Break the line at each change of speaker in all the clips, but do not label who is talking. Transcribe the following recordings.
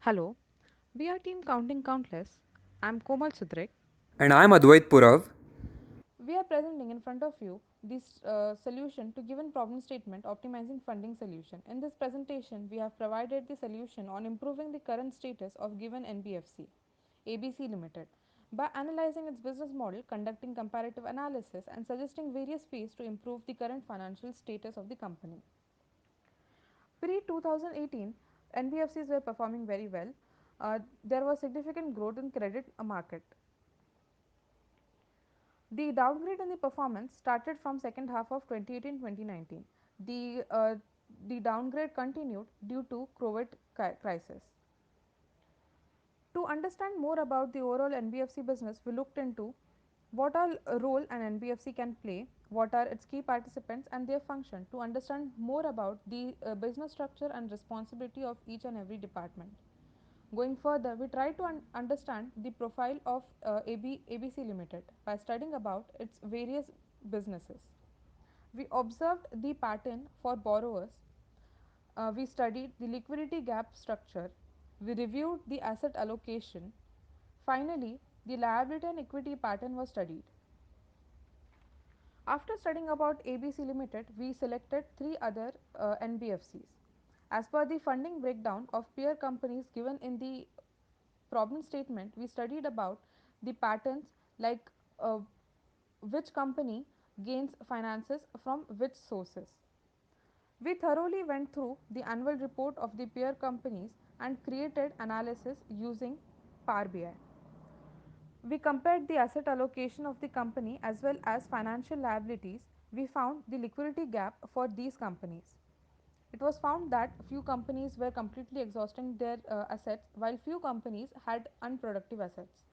Hello, we are Team Counting Countless. I'm Komal Sudrik.
And I'm Advait Purav.
We are presenting in front of you this solution to given problem statement optimizing funding solution. In this presentation, we have provided the solution on improving the current status of given NBFC, ABC Limited, by analyzing its business model, conducting comparative analysis, and suggesting various ways to improve the current financial status of the company. Pre 2018, NBFCs were performing very well. There was significant growth in credit market. The downgrade in the performance started from second half of 2018-2019. The downgrade continued due to COVID crisis. To understand more about the overall NBFC business, we looked into what all role an NBFC can play, what are its key participants and their function, to understand more about the business structure and responsibility of each and every department. Going further, we try to understand the profile of ABC Limited by studying about its various businesses. We observed the pattern for borrowers. We studied the liquidity gap structure. We reviewed the asset allocation. Finally, the liability and equity pattern was studied. After studying about ABC Limited, we selected three other NBFCs. As per the funding breakdown of peer companies given in the problem statement, we studied about the patterns like which company gains finances from which sources. We thoroughly went through the annual report of the peer companies and created analysis using Power BI. We compared the asset allocation of the company as well as financial liabilities. We found the liquidity gap for these companies. It was found that few companies were completely exhausting their assets while few companies had unproductive assets.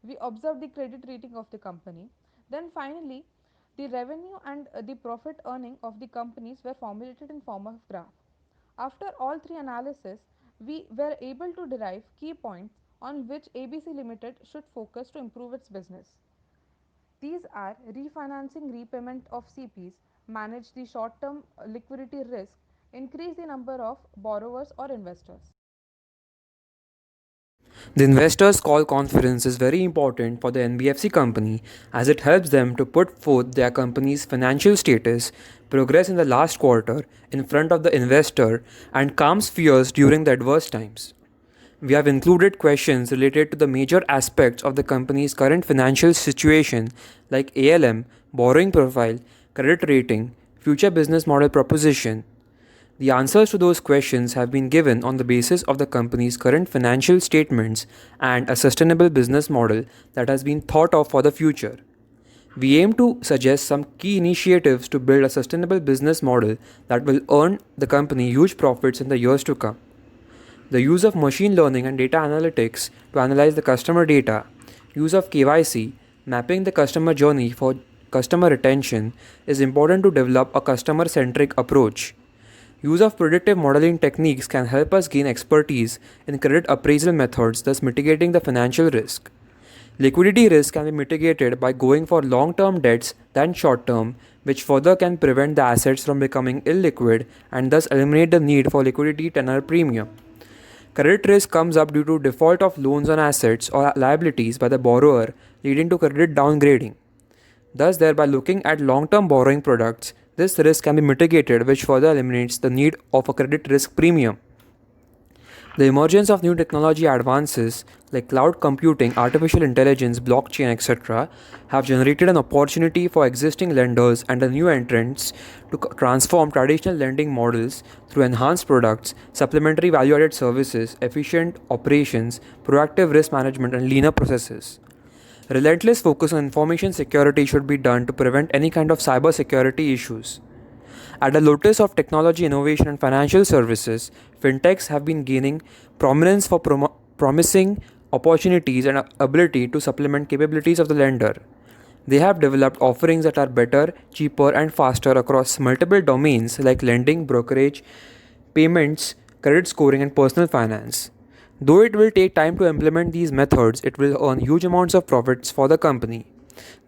We observed the credit rating of the company. Then finally, the revenue and the profit earning of the companies were formulated in form of graph. After all three analyses, we were able to derive key points on which ABC Limited should focus to improve its business. These are refinancing repayment of CPs, manage the short term liquidity risk, increase the number of borrowers or investors.
The investors' call conference is very important for the NBFC company as it helps them to put forth their company's financial status, progress in the last quarter in front of the investor, and calms fears during the adverse times. We have included questions related to the major aspects of the company's current financial situation like ALM, borrowing profile, credit rating, future business model proposition. The answers to those questions have been given on the basis of the company's current financial statements and a sustainable business model that has been thought of for the future. We aim to suggest some key initiatives to build a sustainable business model that will earn the company huge profits in the years to come. The use of machine learning and data analytics to analyze the customer data, use of KYC, mapping the customer journey for customer retention is important to develop a customer centric approach. Use of predictive modeling techniques can help us gain expertise in credit appraisal methods, thus mitigating the financial risk. Liquidity risk can be mitigated by going for long term debts than short term, which further can prevent the assets from becoming illiquid and thus eliminate the need for liquidity tenor premium. Credit risk comes up due to default of loans on assets or liabilities by the borrower, leading to credit downgrading. Thus, thereby looking at long term borrowing products, this risk can be mitigated, which further eliminates the need of a credit risk premium. The emergence of new technology advances like cloud computing, artificial intelligence, blockchain, etc., have generated an opportunity for existing lenders and the new entrants to transform traditional lending models through enhanced products, supplementary value added services, efficient operations, proactive risk management, and leaner processes. Relentless focus on information security should be done to prevent any kind of cyber security issues. At the lotus of technology innovation and financial services, fintechs have been gaining prominence for promising opportunities and ability to supplement capabilities of the lender. They have developed offerings that are better, cheaper, and faster across multiple domains like lending, brokerage, payments, credit scoring, and personal finance. Though it will take time to implement these methods, it will earn huge amounts of profits for the company.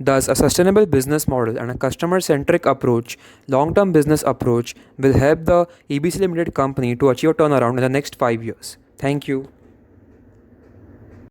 Thus, a sustainable business model and a customer centric approach, long term business approach, will help the ABC Limited company to achieve a turnaround in the next 5 years. Thank you.